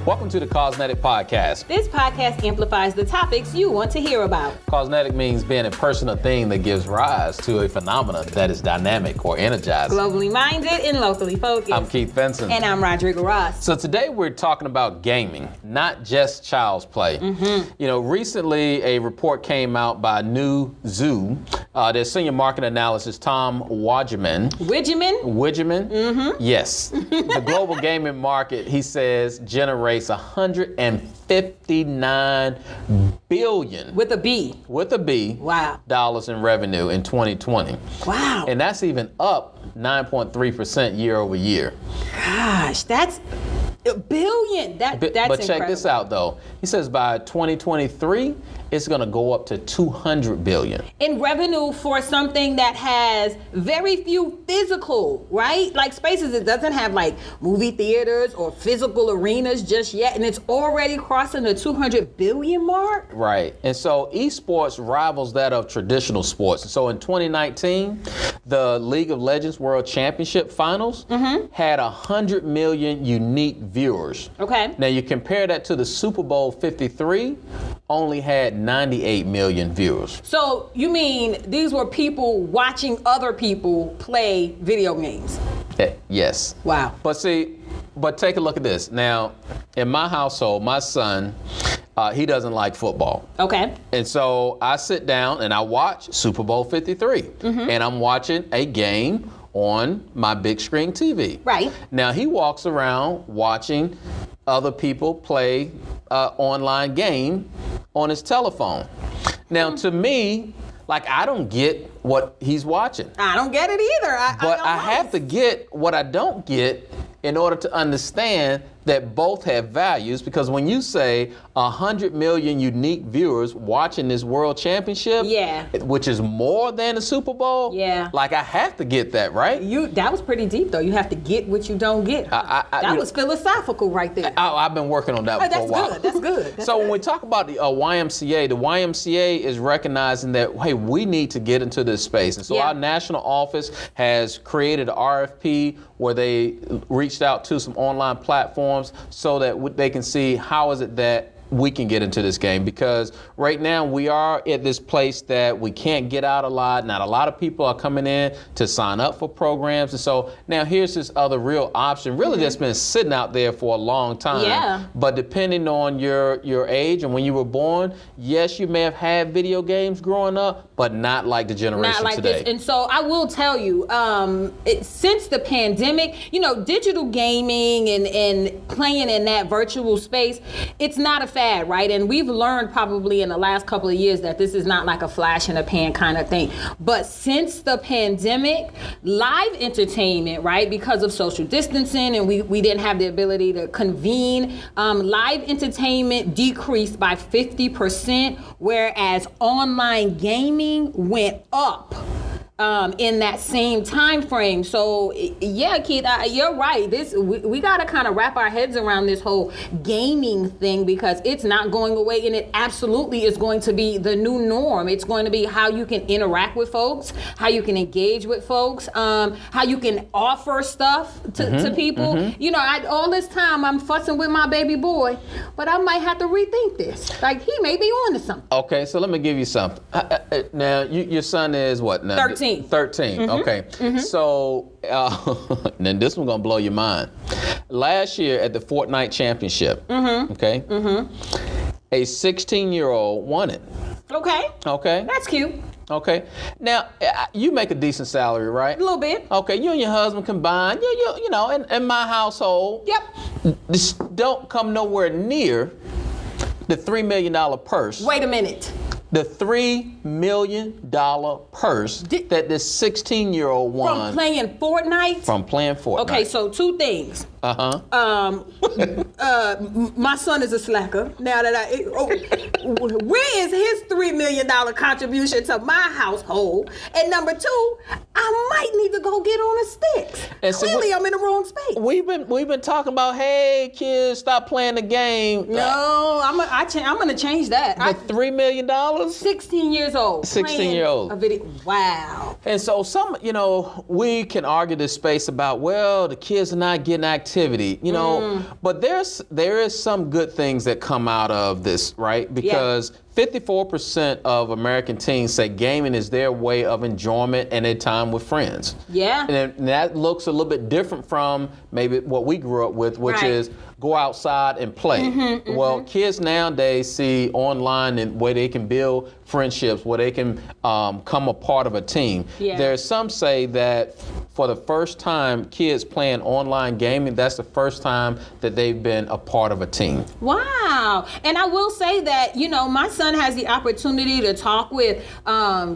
Welcome to the Cosmetic Podcast. This podcast amplifies the topics you want to hear about. Cosmetic means being a person or thing that gives rise to a phenomenon that is dynamic or energized. Globally minded and locally focused. I'm Keith Benson. And I'm Rodrigo Ross. So today we're talking about gaming, not just child's play. You know, recently a report came out by Newzoo. Their senior market analyst Tom Wijman. Wijman? Yes. The global gaming market, he says, generates $159 billion. With a B. Wow. Dollars in revenue in 2020. Wow. And that's even up 9.3% year over year. Gosh, that's a billion. That's incredible. Check this out, though. He says by 2023, it's going to go up to $200 billion. In revenue for something that has very few physical, right? Like spaces, it doesn't have like movie theaters or physical arenas just yet, and it's already crossing the 200 billion mark. Right. And so esports rivals that of traditional sports. So in 2019, the League of Legends World Championship Finals had 100 million unique viewers. Okay. Now you compare that to the Super Bowl 53, only had 98 million viewers. So you mean these were people watching other people play video games? Yes. Wow. But take a look at this. Now, in my household, my son, he doesn't like football. Okay. And so I sit down and I watch Super Bowl 53. And I'm watching a game on my big screen TV. Right. Now, he walks around watching other people play online game on his telephone. Now, to me, like, I don't get what he's watching. I don't get it either. I have to get what I don't get in order to understand that both have values, because when you say 100 million unique viewers watching this world championship, which is more than the Super Bowl, like I have to get that, right? That was pretty deep, though. You have to get what you don't get. That was philosophical right there. I've been working on that for a while. That's good. So when we talk about the YMCA is recognizing that, hey, we need to get into this space. And so our national office has created an RFP where they reached out to some online platforms so that they can see how is it that we can get into this game, because right now we are at this place that we can't get out a lot. Not a lot of people are coming in to sign up for programs. And so now here's this other real option, really that's been sitting out there for a long time. Yeah. But depending on your age and when you were born, yes, you may have had video games growing up, but not like the generation not like today. This. And so I will tell you, since the pandemic, you know, digital gaming and playing in that virtual space, it's not a fad, right? And we've learned probably in the last couple of years that this is not like a flash in the pan kind of thing. But since the pandemic, live entertainment, right, because of social distancing and we didn't have the ability to convene, live entertainment decreased by 50%, whereas online gaming went up in that same time frame. So yeah, Keith, you're right. We got to kind of wrap our heads around this whole gaming thing, because it's not going away, and it absolutely is going to be the new norm. It's going to be how you can interact with folks, how you can engage with folks, how you can offer stuff to people. You know, all this time I'm fussing with my baby boy, but I might have to rethink this. Like, he may be on to something. Okay, so let me give you something. Now, your son is what now? 13. 13, okay. So, then this one's gonna blow your mind. Last year at the Fortnite Championship, okay, a 16-year-old won it. Okay. That's cute. Okay. Now, you make a decent salary, right? A little bit. Okay, you and your husband combined, you know, in my household, this don't come nowhere near the $3 million purse. Wait a minute. The $3 million purse that this 16-year-old won. From playing Fortnite? From playing Fortnite. Okay, so two things. My son is a slacker. Now that where is his $3 million contribution to my household? And number two, I might need to go get on the sticks. And clearly, I'm in the wrong space. We've been talking about, hey kids, stop playing the game. No, I'm gonna change that. The $3 million. 16 years old. 16-year-old. A video. Wow. And so we can argue this space about, well, the kids are not getting activity activity, you know, but there is some good things that come out of this, right? Because 54% of American teens say gaming is their way of enjoyment and a time with friends. Yeah. And that looks a little bit different from maybe what we grew up with, which is go outside and play. Well, kids nowadays see online and where they can build friendships, where they can come a part of a team. There's some say that for the first time, kids playing online gaming, that's the first time that they've been a part of a team. Wow. And I will say that, you know, my son has the opportunity to talk with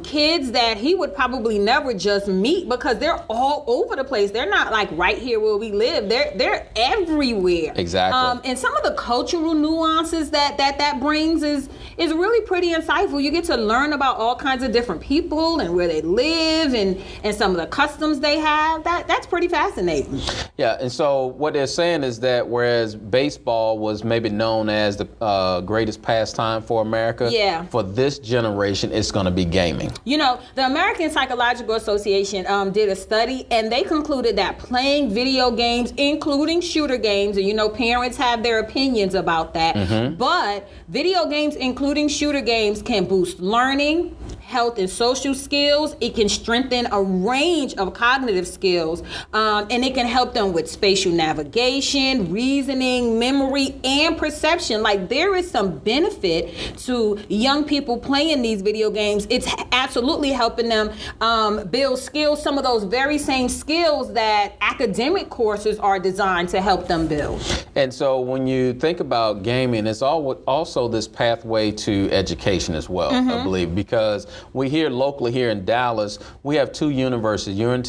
kids that he would probably never just meet because they're all over the place. They're not like right here where we live. They're everywhere. Exactly. And some of the cultural nuances that brings is really pretty insightful. You get to learn about all kinds of different people and where they live and some of the customs they have. That's pretty fascinating. Yeah, and so what they're saying is that whereas baseball was maybe known as the greatest pastime for America, for this generation, it's going to be gaming. You know, the American Psychological Association did a study, and they concluded that playing video games, including shooter games, and you know, parents have their opinions about that, but video games, including shooter games, can boost learning, health and social skills. It can strengthen a range of cognitive skills, and it can help them with spatial navigation, reasoning, memory, and perception. Like, there is some benefit to young people playing these video games. It's absolutely helping them build skills, some of those very same skills that academic courses are designed to help them build. And so when you think about gaming, it's also this pathway to education as well, I believe, because we hear locally here in Dallas, we have two universities, UNT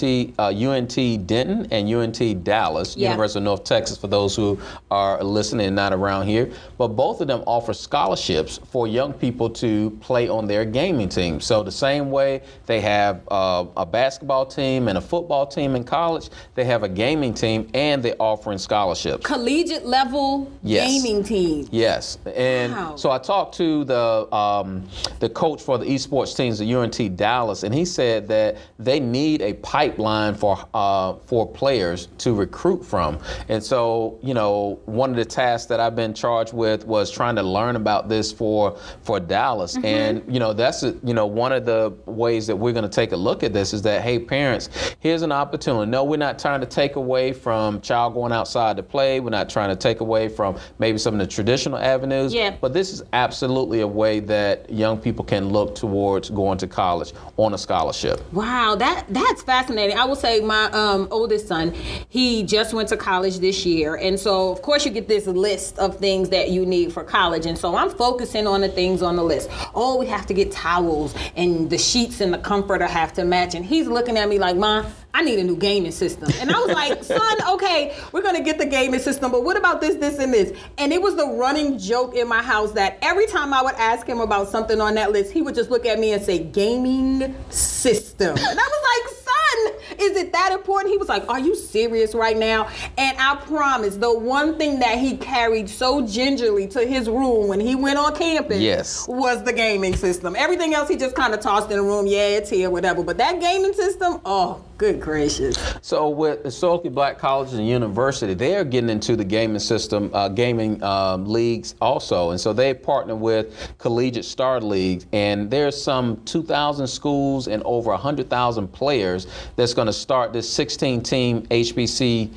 Denton and UNT Dallas, University of North Texas, for those who are listening and not around here. But both of them offer scholarships for young people to play on their gaming team. So the same way they have a basketball team and a football team in college, they have a gaming team and they're offering scholarships. Collegiate level gaming team. Yes, and so I talked to the coach for the esports teams at UNT Dallas, and he said that they need a pipeline for players to recruit from. And so, you know, one of the tasks that I've been charged with was trying to learn about this for Dallas. And, you know, that's, one of the ways that we're going to take a look at this is that, hey, parents, here's an opportunity. No, we're not trying to take away from child going outside to play. We're not trying to take away from maybe some of the traditional avenues. But this is absolutely a way that young people can look towards going to college on a scholarship. Wow, that's fascinating. I will say my oldest son, he just went to college this year. And so, of course, you get this list of things that you need for college. And so I'm focusing on the things on the list. Oh, we have to get towels and the sheets and the comforter have to match. And he's looking at me like, Mom, I need a new gaming system. And I was like, son, okay, we're going to get the gaming system, but what about this, this, and this? And it was the running joke in my house that every time I would ask him about something on that list, he would just look at me and say, gaming system. And I was like, son, is it that important? He was like, are you serious right now? And I promise, the one thing that he carried so gingerly to his room when he went on campus was the gaming system. Everything else he just kind of tossed in the room, it's here, whatever. But that gaming system, oh, good gracious. So with historically black colleges and university, they are getting into the gaming system, gaming leagues also. And so they partner with Collegiate Star Leagues, and there's some 2,000 schools and over 100,000 players that's going to start this 16-team HBCU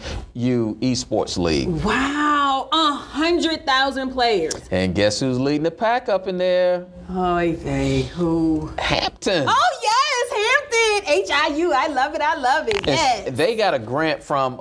esports league. Wow, 100,000 players. And guess who's leading the pack up in there? Oh, who? Hampton. Oh, yes, Hampton. HIU. I love it. I love it. Yes. They got a grant from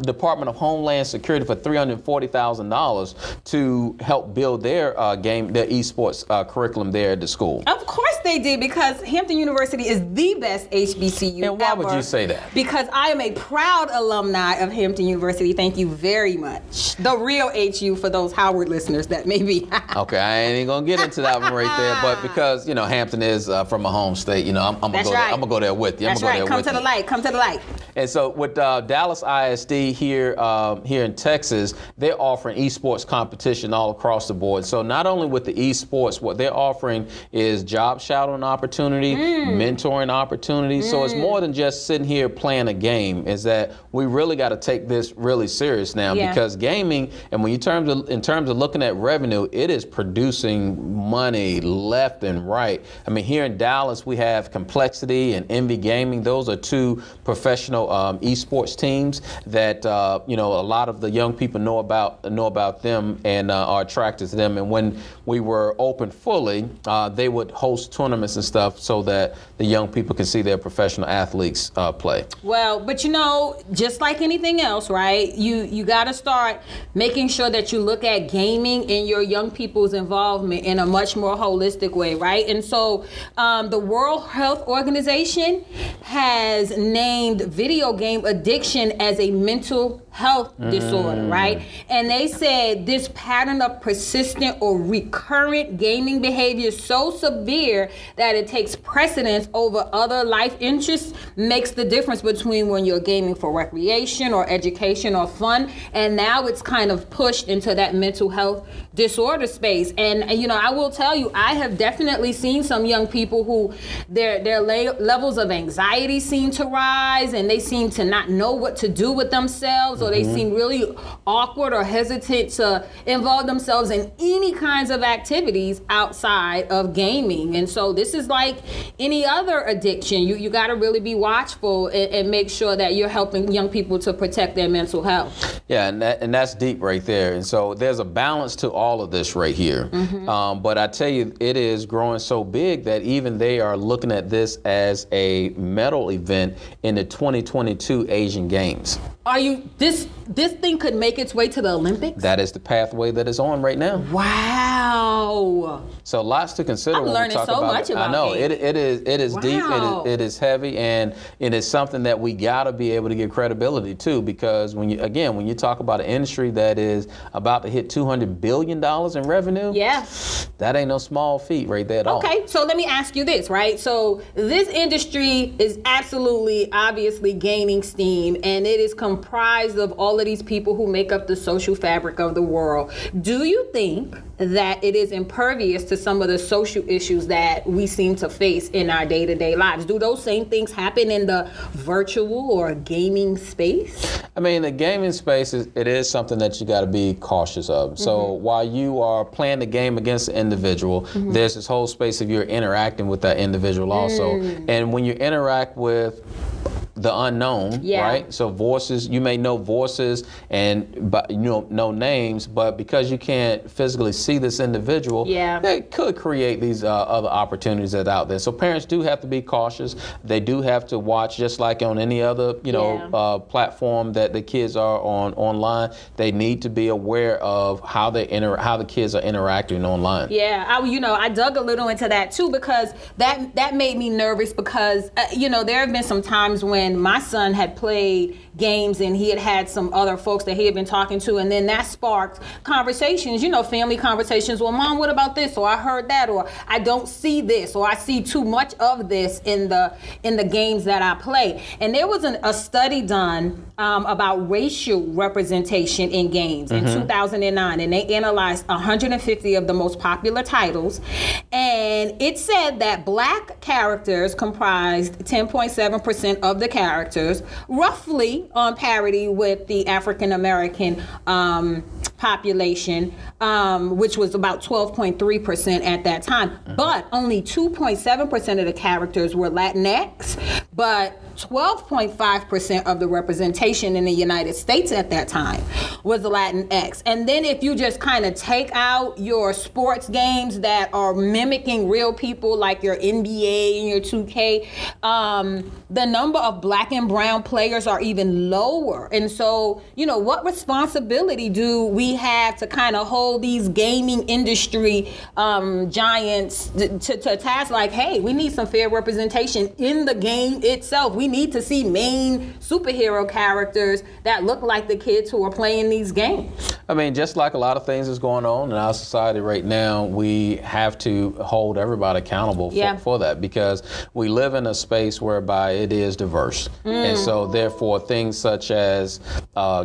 Department of Homeland Security for $340,000 to help build their their esports curriculum there at the school. Of course they did, because Hampton University is the best HBCU And why ever. would you say that? Because I am a proud alumni of Hampton University. Thank you very much. The real HU for those Howard listeners that may be. Okay, I ain't gonna get into that one right there, but because Hampton is from a home state, I'm gonna go there with you. That's right. Come to the light. Come to the light. And so with Dallas ISD here in Texas, they're offering esports competition all across the board. So not only with the esports, what they're offering is job shadowing opportunity, mentoring opportunities. So it's more than just sitting here playing a game. Is that we really got to take this really serious now, because gaming, and when in terms of looking at revenue, it is producing money left and right. I mean, here in Dallas, we have Complexity and Envy Gaming. Those are two professional esports teams that a lot of the young people know about them and are attracted to them. And when we were open fully, they would host tournaments and stuff so that the young people can see their professional athletes play. Well, but just like anything else, right? You got to start making sure that you look at gaming and your young people's involvement in a much more holistic way, right? And so the World Health Organization has named video game addiction as a mental health disorder, right? And they said this pattern of persistent or recurrent gaming behavior is so severe that it takes precedence over other life interests, makes the difference between when you're gaming for recreation or education or fun, and now it's kind of pushed into that mental health disorder space. And I will tell you, I have definitely seen some young people who their levels of anxiety seem to rise, and they seem to not know what to do with themselves, or they seem really awkward or hesitant to involve themselves in any kinds of activities outside of gaming. And so this is like any other addiction. You got to really be watchful and make sure that you're helping young people to protect their mental health. Yeah, and that's deep right there. And so there's a balance to all of this right here. But I tell you, it is growing so big that even they are looking at this as a medal event in the 2022 Asian Games. This thing could make its way to the Olympics? That is the pathway that it's on right now. Wow. So lots to consider. I'm learning so much about it. I know it is wow. deep. It is heavy, and it is something that we gotta be able to give credibility to, because when you talk about an industry that is about to hit $200 billion in revenue, that ain't no small feat right there at all. Okay, so let me ask you this, right? So this industry is absolutely, obviously gaining steam, and it is comprised of all of these people who make up the social fabric of the world. Do you think that it is impervious to some of the social issues that we seem to face in our day-to-day lives? Do those same things happen in the virtual or gaming space? I mean, the gaming space it is something that you got to be cautious of. So while you are playing the game against the individual, there's this whole space of you're interacting with that individual also. And when you interact with the unknown, right? So voices, you may know voices and but know names, but because you can't physically see this individual, they could create these other opportunities that are out there. So parents do have to be cautious. They do have to watch, just like on any other platform that the kids are on online. They need to be aware of how the kids are interacting online. I dug a little into that too, because that made me nervous, because there have been some times when my son had played games and he had some other folks that he had been talking to, and then that sparked conversations, family conversations. Well, Mom, what about this? Or I heard that, or I don't see this, or I see too much of this in the games that I play. And there was a study done about racial representation in games in 2009, and they analyzed 150 of the most popular titles, and it said that Black characters comprised 10.7% of the characters, roughly on parity with the African American population, which was about 12.3% at that time. But only 2.7% of the characters were Latinx, but 12.5% of the representation in the United States at that time was Latinx. And then if you just kind of take out your sports games that are mimicking real people, like your NBA and your 2K, the number of Black and brown players are even lower. And so, what responsibility do we have to kind of hold these gaming industry giants to task? Like, hey, we need some fair representation in the game itself. We need to see main superhero characters that look like the kids who are playing these games. I mean, just like a lot of things that's going on in our society right now, we have to hold everybody accountable for that, because we live in a space whereby it is diverse. And so therefore things such as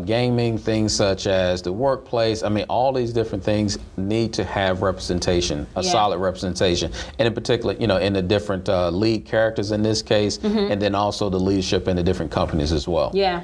gaming, things such as the workplace, I mean, all these different things need to have representation, a solid representation. And in particular, you know, in the different lead characters in this case, and then also the leadership in the different companies as well. Yeah.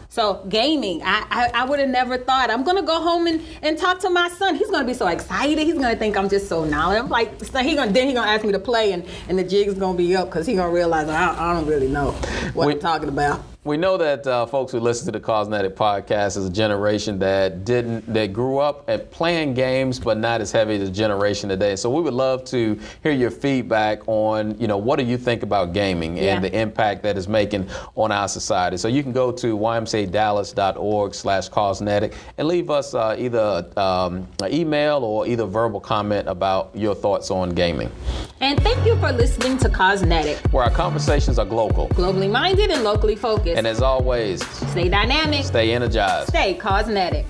So gaming, I would have never thought. I'm gonna go home and talk to my son. He's gonna be so excited. He's gonna think I'm just so knowledgeable. I'm like, so he gonna ask me to play, and the jig's gonna be up, because he gonna realize I don't really know what I'm talking about. We know that folks who listen to the Cosmetic podcast is a generation that grew up at playing games, but not as heavy as the generation today. So we would love to hear your feedback on, you know, what do you think about gaming and the impact that it's making on our society. So you can go to ymcadallas.org/Cosmetic and leave us either an email or either verbal comment about your thoughts on gaming. And thank you for listening to Cosmetic, where our conversations are globally minded and locally focused. And as always, stay dynamic, stay energized, stay cosmetic.